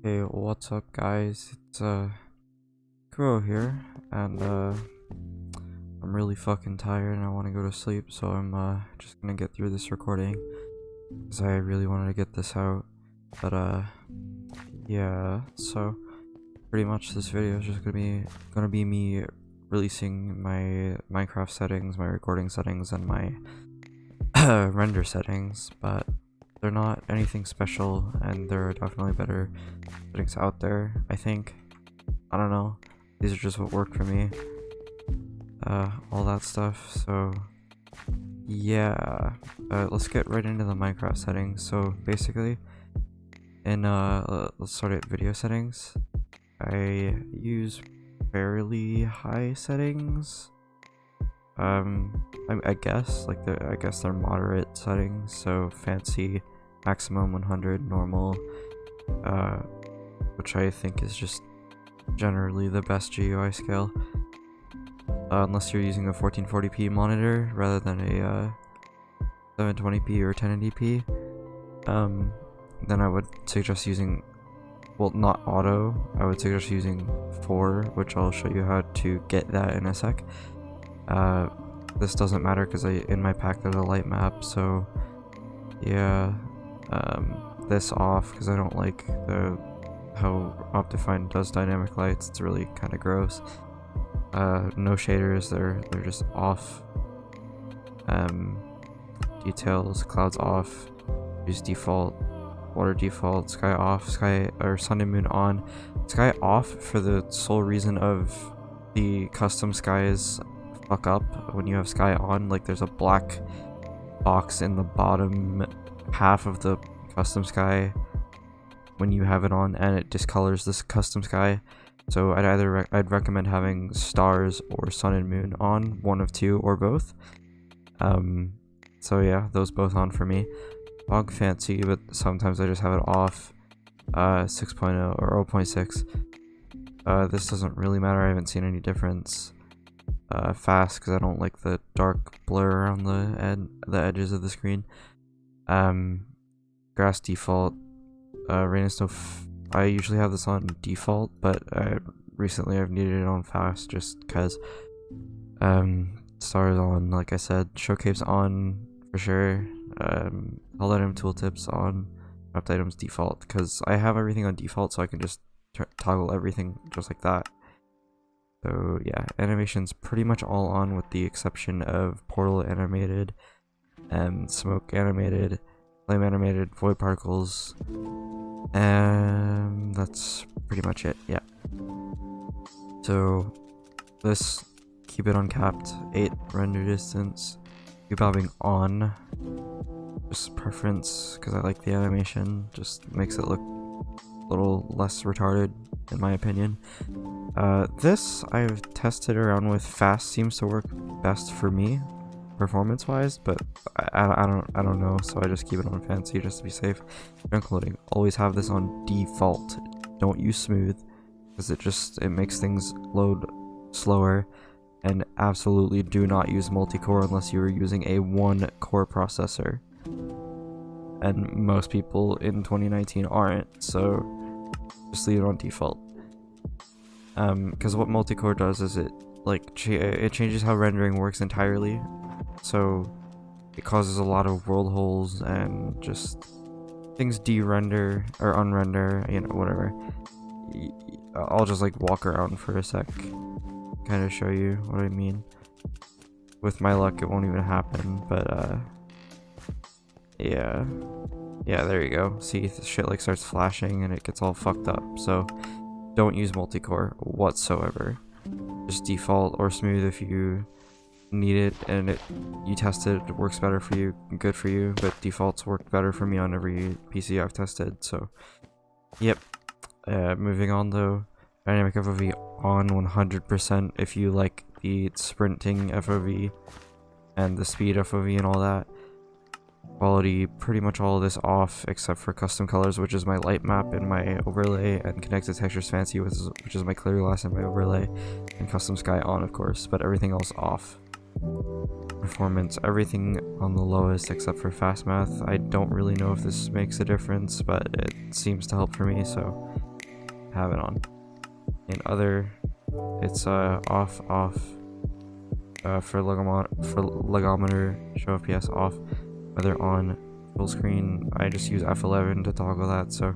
Hey, what's up guys? It's Kuro here, and I'm really fucking tired and I want to go to sleep, so I'm just gonna get through this recording because I really wanted to get this out. But yeah, so pretty much this video is just gonna be me releasing my Minecraft settings, my recording settings, and my render settings, but they're not anything special, and there are definitely better settings out there, I think. I don't know. These are just what worked for me. All that stuff. So, yeah. Let's get right into the Minecraft settings. So, basically, in, let's start at video settings. I use fairly high settings. I guess, I guess they're moderate settings, so fancy, maximum 100, normal, which I think is just generally the best GUI scale, unless you're using a 1440p monitor rather than a 720p or 1080p, then I would suggest using, well, not auto, I would suggest using 4, which I'll show you how to get that in a sec. This doesn't matter because in my pack there's a light map, so yeah, this off because I don't like how Optifine does dynamic lights. It's really kind of gross. No shaders, they're just off. Details, clouds off, use default, water default, sky off, sky or sun and moon on, sky off for the sole reason of the custom skies fuck up when you have sky on. Like, there's a black box in the bottom half of the custom sky when you have it on, and it discolors this custom sky. So I'd recommend having stars or sun and moon on, one of two or both. So yeah, those both on for me. Fog fancy, but sometimes I just have it off. 6.0 or 0.6. This doesn't really matter, I haven't seen any difference. Fast because I don't like the dark blur around the edges of the screen. Grass default. Rain and snow. I usually have this on default, but recently I've needed it on fast just because. Stars on, like I said. Show capes on for sure. All item tooltips on. Wrapped items default because I have everything on default, so I can just toggle everything just like that. So yeah, animation's pretty much all on with the exception of portal animated, smoke animated, flame animated, void particles, and that's pretty much it, yeah. So this, keep it uncapped, 8 render distance, keep bobbing on, just preference, because I like the animation, just makes it look a little less retarded in my opinion. This I've tested around with. Fast seems to work best for me, performance wise, but I don't know, so I just keep it on fancy just to be safe. Junk loading, always have this on default. Don't use smooth because it makes things load slower, and absolutely do not use multi-core unless you are using a 1-core processor, and most people in 2019 aren't, so just leave it on default. Because what multi-core does is it changes how rendering works entirely, so it causes a lot of world holes and just things de-render or unrender, you know, whatever. I'll just like walk around for a sec, kind of show you what I mean. With my luck, it won't even happen, but yeah, there you go. See, the shit like starts flashing and it gets all fucked up. So don't use multi-core whatsoever. Just default or smooth if you need it and you test it, it works better for you, good for you, but defaults work better for me on every PC I've tested, so yep. Moving on though, dynamic FOV on 100% if you like the sprinting FOV and the speed FOV and all that. Quality, pretty much all of this off except for custom colors, which is my light map and my overlay, and connected textures fancy, which is my clear glass and my overlay, and custom sky on of course, but everything else off. Performance, everything on the lowest except for fast math. I don't really know if this makes a difference, but it seems to help for me, so have it on. In other, it's off for legometer, show FPS off. Whether on full screen, I just use F11 to toggle that. So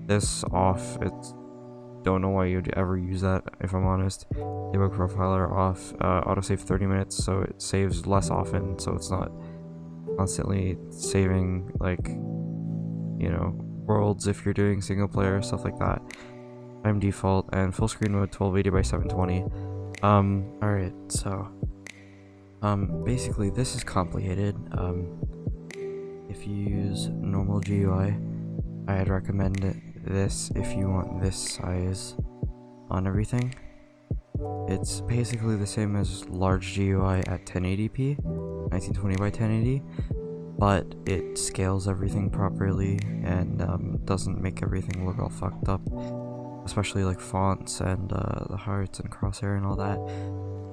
this off, it's don't know why you'd ever use that, if I'm honest. Debug profiler off, autosave 30 minutes, so it saves less often, so it's not constantly saving, like, you know, worlds if you're doing single player, stuff like that. Time default, and full screen mode 1280 by 720. Alright, so basically this is complicated. If you use normal GUI, I'd recommend this if you want this size on everything. It's basically the same as large GUI at 1080p, 1920 by 1080, but it scales everything properly and doesn't make everything look all fucked up, especially like fonts and the hearts and crosshair and all that.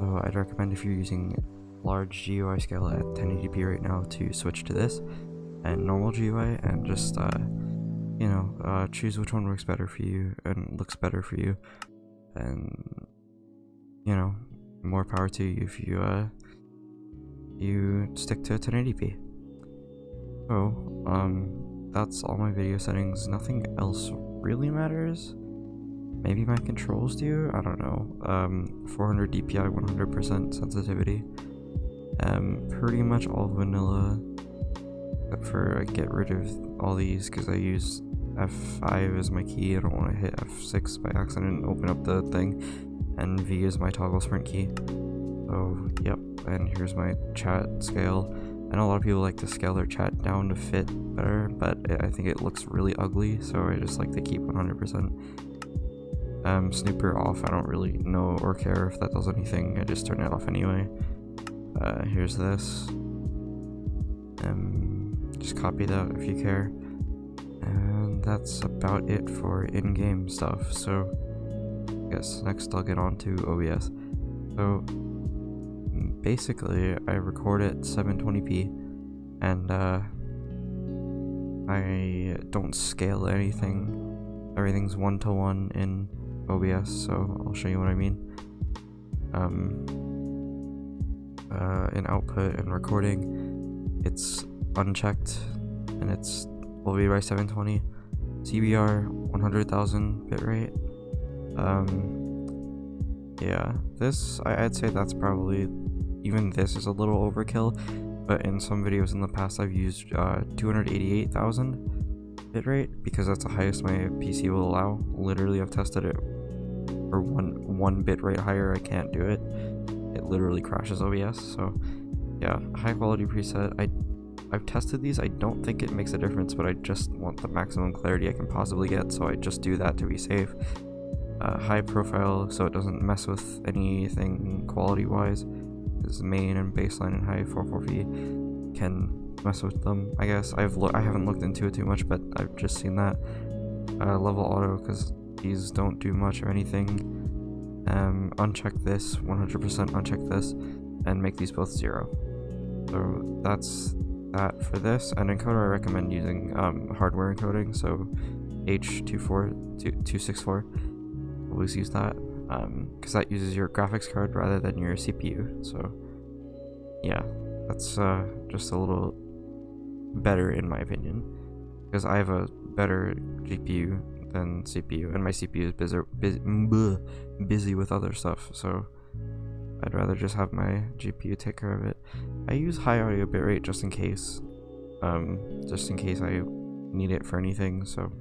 So I'd recommend, if you're using large GUI scale at 1080p right now, to switch to this and normal GUI, and just you know, choose which one works better for you and looks better for you, and you know, more power to you if you stick to 1080p. So that's all my video settings. Nothing else really matters. Maybe my controls do, I don't know. 400 DPI, 100% sensitivity. Pretty much all vanilla, except for get rid of all these because I use F5 as my key. I don't want to hit F6 by accident and open up the thing, and V is my toggle sprint key. So yep, and here's my chat scale. I know a lot of people like to scale their chat down to fit better, but I think it looks really ugly, so I just like to keep 100%. Snooper off, I don't really know or care if that does anything, I just turn it off anyway. Here's this. Just copy that if you care. And that's about it for in-game stuff. So I guess next I'll get on to OBS. So basically I record at 720p, and I don't scale anything. Everything's 1:1 in OBS, so I'll show you what I mean. In output and recording, it's unchecked, and it's 1280 by 720, CBR 100,000 bitrate. Yeah, this, I'd say that's probably, even this is a little overkill, but in some videos in the past I've used 288,000 bitrate, because that's the highest my PC will allow. Literally, I've tested it for one bitrate higher, I can't do it. It literally crashes OBS. So yeah, high quality preset. I've tested these. I don't think it makes a difference, but I just want the maximum clarity I can possibly get, so I just do that to be safe. High profile, so it doesn't mess with anything quality wise, because main and baseline and high 440 can mess with them, I guess. I haven't looked into it too much, but I've just seen that. Level auto, because these don't do much or anything. Uncheck this, 100% uncheck this, and make these both 0. So that's that for this. And encoder, I recommend using hardware encoding, so H264. Always use that, because that uses your graphics card rather than your CPU. So yeah, that's just a little better in my opinion, because I have a better GPU than CPU, and my CPU is busy with other stuff, so I'd rather just have my GPU take care of it. I use high audio bitrate just in case I need it for anything, so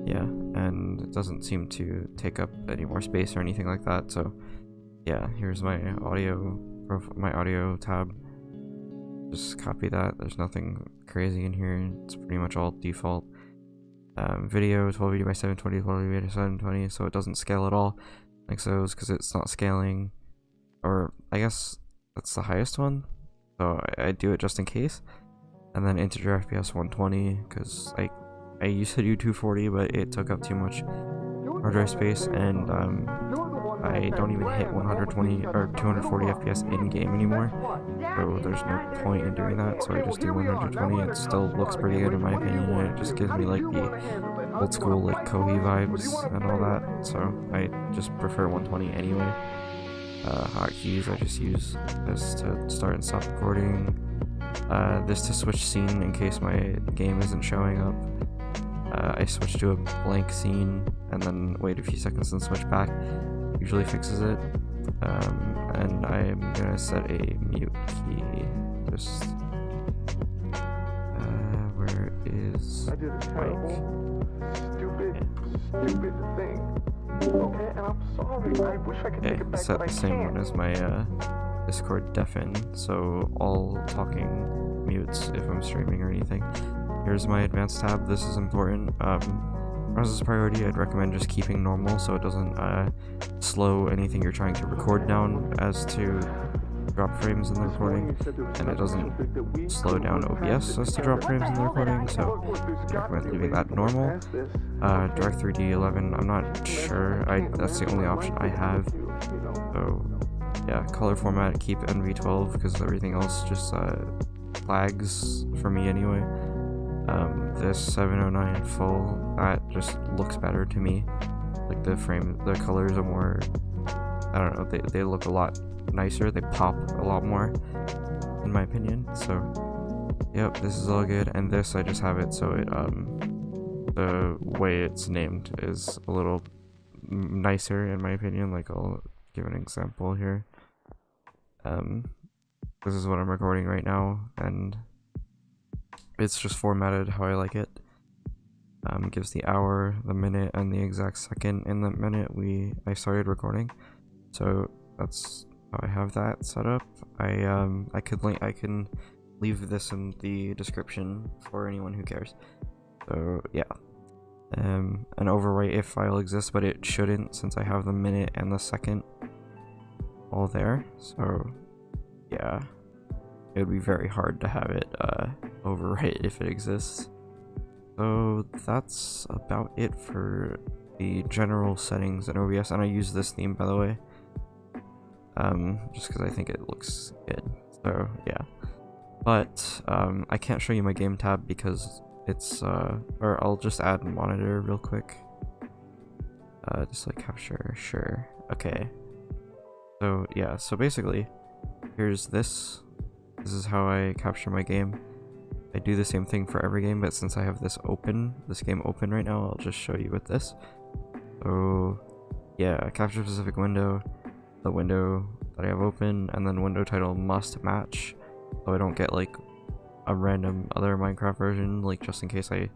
yeah, and it doesn't seem to take up any more space or anything like that. So yeah, here's my audio tab. Just copy that. There's nothing crazy in here, it's pretty much all default. Video 1280 by 720, 1280 by 720, so it doesn't scale at all like those, because it's not scaling, or I guess that's the highest one, so I do it just in case. And then integer FPS 120, because I used to do 240, but it took up too much hard drive space, and I don't even hit 120 or 240 FPS in game anymore, so there's no point in doing that. So I just do 120. It still looks pretty good in my opinion, and it just gives me like the old school like Kohi vibes and all that, so I just prefer 120 anyway. Hotkeys, I just use this to start and stop recording. This to switch scene in case my game isn't showing up. I switch to a blank scene and then wait a few seconds and switch back. Usually fixes it. And I'm gonna set a mute key. Just where is Mike? Stupid thing. Okay, and I'm sorry. I wish I could take it back, set the same one as my Discord deafen, so all talking mutes if I'm streaming or anything. Here's my advanced tab. This is important. Process priority, I'd recommend just keeping normal so it doesn't slow anything you're trying to record down as to drop frames in the recording, and it doesn't slow down OBS as to drop frames in the recording, so I recommend leaving that normal. Direct 3D 11, I'm not sure. That's the only option I have. So yeah, color format, keep NV12 because everything else just flags for me anyway. This 709 full, that just looks better to me. Like the colors are more, I don't know, they look a lot nicer, they pop a lot more in my opinion. So yep, this is all good, and this I just have it so it the way it's named is a little nicer in my opinion. Like I'll give an example here. This is what I'm recording right now, and it's just formatted how I like it. Gives the hour, the minute, and the exact second in the minute I started recording. So that's how I have that set up. I can leave this in the description for anyone who cares. So yeah. An overwrite if file exists, but it shouldn't since I have the minute and the second all there. So yeah, it would be very hard to have it overwrite if it exists. So that's about it for the general settings in OBS, and I use this theme by the way, just because I think it looks good. So yeah, but I can't show you my game tab because it's or I'll just add monitor real quick. Just like capture, sure, okay. So yeah, so basically here's this is how I capture my game. I do the same thing for every game, but since I have this game open right now, I'll just show you with this. So yeah, capture specific window, the window that I have open, and then window title must match, so I don't get like a random other Minecraft version, like just in case it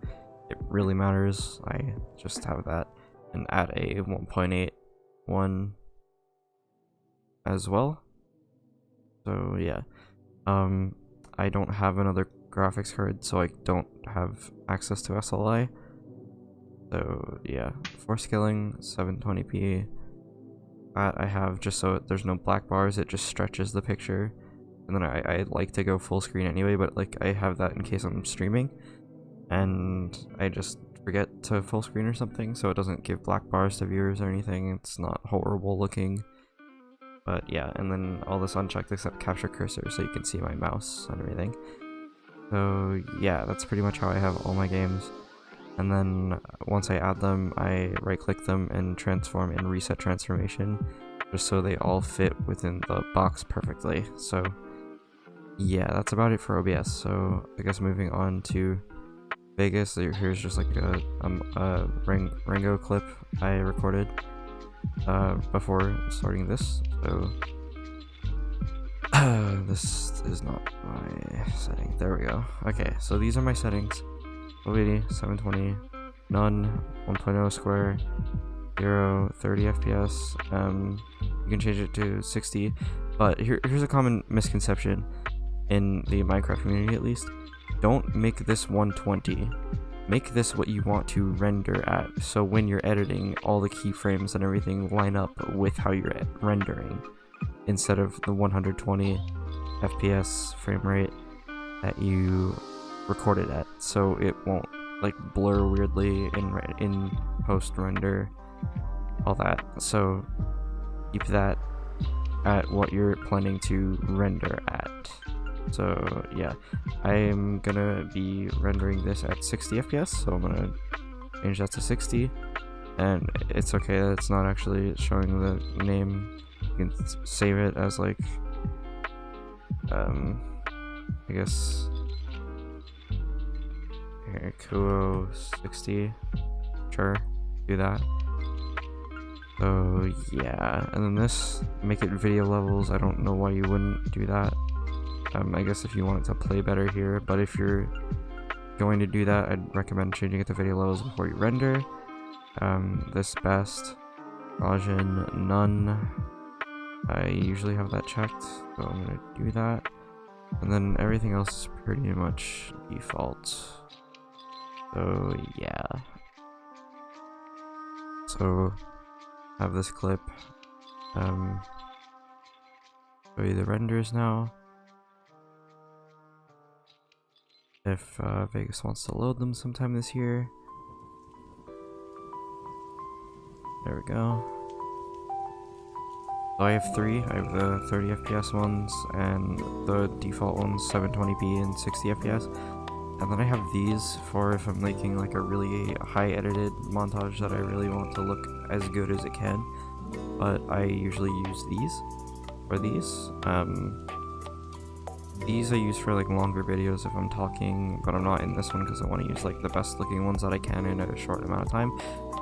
really matters. I just have that, and add a 1.81 as well. So yeah, I don't have another graphics card, so I don't have access to SLI. So yeah, for scaling 720p, that I have just so there's no black bars, it just stretches the picture. And then I like to go full screen anyway, but like I have that in case I'm streaming and I just forget to full screen or something, so it doesn't give black bars to viewers or anything. It's not horrible looking. But yeah, and then all this unchecked except capture cursor so you can see my mouse and everything. So yeah, that's pretty much how I have all my games. And then once I add them, I right click them and transform and reset transformation, just so they all fit within the box perfectly. So yeah, that's about it for OBS. So I guess moving on to Vegas, here's just like a Rango clip I recorded before starting this. So this is not my setting. There we go. Okay, so these are my settings. OBD 720, none, 1.0 square, 0, 30 FPS. You can change it to 60, but here's a common misconception in the Minecraft community, at least. Don't make this 120. Make this what you want to render at, so when you're editing, all the keyframes and everything line up with how you're rendering, instead of the 120 FPS frame rate that you recorded at, so it won't like blur weirdly in post render, all that. So keep that at what you're planning to render at. So yeah, I'm gonna be rendering this at 60 FPS, so I'm gonna change that to 60, and it's okay that it's not actually showing the name. You can save it as like, I guess, here, Kuo 60, sure, do that. So yeah, and then this, make it video levels. I don't know why you wouldn't do that. I guess if you want it to play better here, but if you're going to do that, I'd recommend changing it to video levels before you render. This best, Gaussian, none. I usually have that checked, so I'm gonna do that. And then everything else is pretty much default. So yeah. So have this clip. Show you the renders now. If Vegas wants to load them sometime this year. There we go. So I have three. I have the 30 FPS ones and the default ones 720p and 60 FPS. And then I have these for if I'm making like a really high edited montage that I really want to look as good as it can. But I usually use these for these. These I use for like longer videos if I'm talking, but I'm not in this one because I want to use like the best looking ones that I can in a short amount of time.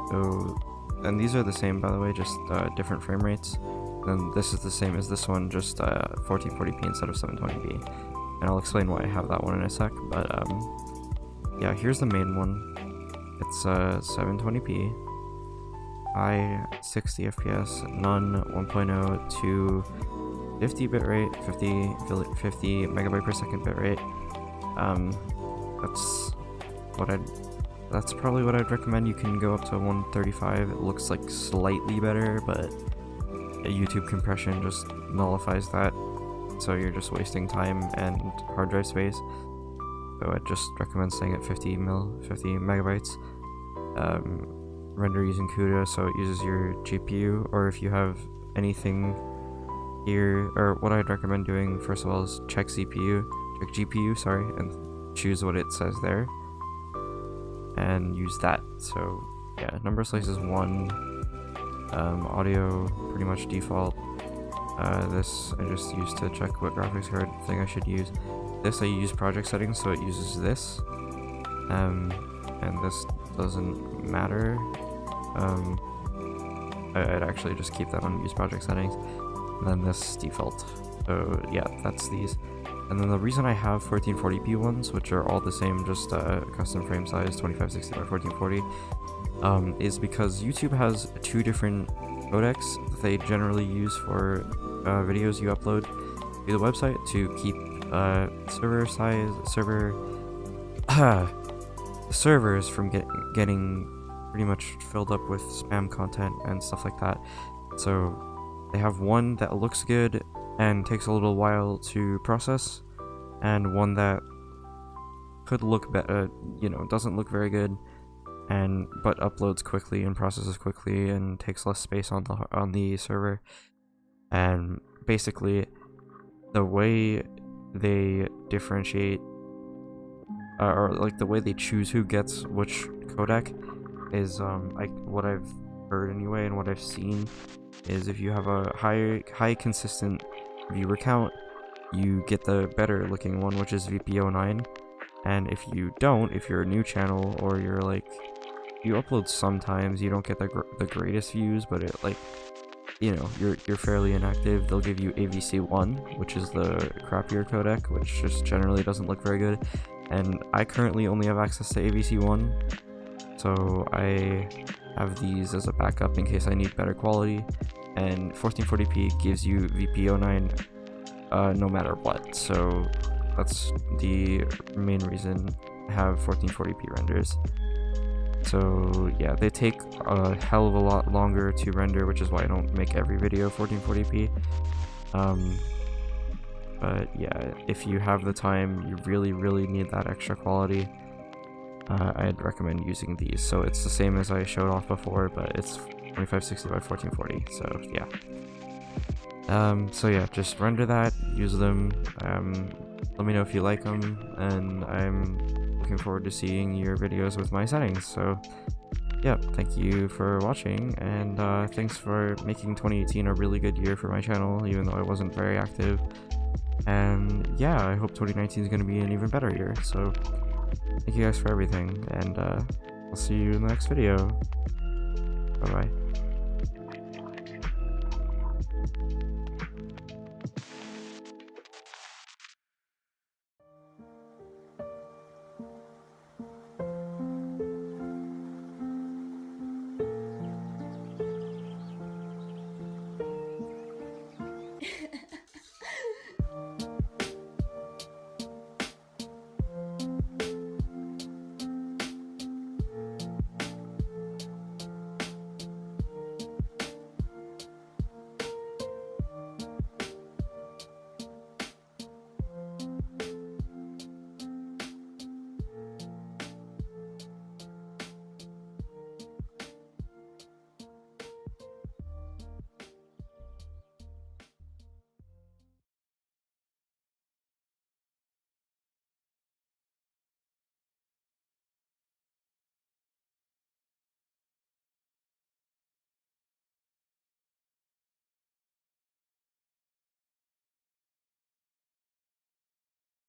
So, and these are the same by the way, just different frame rates. And this is the same as this one, just 1440p instead of 720p. And I'll explain why I have that one in a sec, but yeah, here's the main one. It's 720p, high 60 FPS, none 1.0 to 50 bitrate, 50 megabyte per second bitrate. That's probably what I'd recommend. You can go up to 135. It looks like slightly better, but YouTube compression just nullifies that, so you're just wasting time and hard drive space. So I'd just recommend staying at 50 megabytes. Render using CUDA, so it uses your GPU, or if you have anything here, or what I'd recommend doing first of all is check GPU, sorry, and choose what it says there, and use that. So yeah, number of slices 1, audio pretty much default. This I just used to check what graphics card thing I should use. This I use project settings, so it uses this, and this doesn't matter. I'd actually just keep that on use project settings, and then this default. So yeah, that's these. And then the reason I have 1440p ones, which are all the same, just custom frame size 2560 by 1440, is because YouTube has two different codecs that they generally use for videos you upload to the website to keep servers from getting pretty much filled up with spam content and stuff like that. So they have one that looks good and takes a little while to process, and one that could look better, doesn't look very good, but uploads quickly and processes quickly and takes less space on the server. And basically, the way they differentiate, or like the way they choose who gets which codec, is what I've heard anyway, and what I've seen is if you have a high consistent viewer count, you get the better looking one, which is VP09. And if you don't, if you're a new channel, or you're like, you upload sometimes, you don't get the greatest views, but it like, you're fairly inactive, they'll give you AVC1, which is the crappier codec, which just generally doesn't look very good. And I currently only have access to AVC1, so I have these as a backup in case I need better quality. And 1440p gives you VP09 no matter what, so that's the main reason I have 1440p renders. So yeah, they take a hell of a lot longer to render, which is why I don't make every video 1440p. But yeah, if you have the time, you really need that extra quality, I'd recommend using these. So it's the same as I showed off before, but it's 2560 by 1440, so yeah. So yeah, just render that, use them, let me know if you like them, and I'm looking forward to seeing your videos with my settings. So yeah, thank you for watching, and thanks for making 2018 a really good year for my channel, even though I wasn't very active. And yeah, I hope 2019 is going to be an even better year. So thank you guys for everything, and I'll see you in the next video. Bye bye.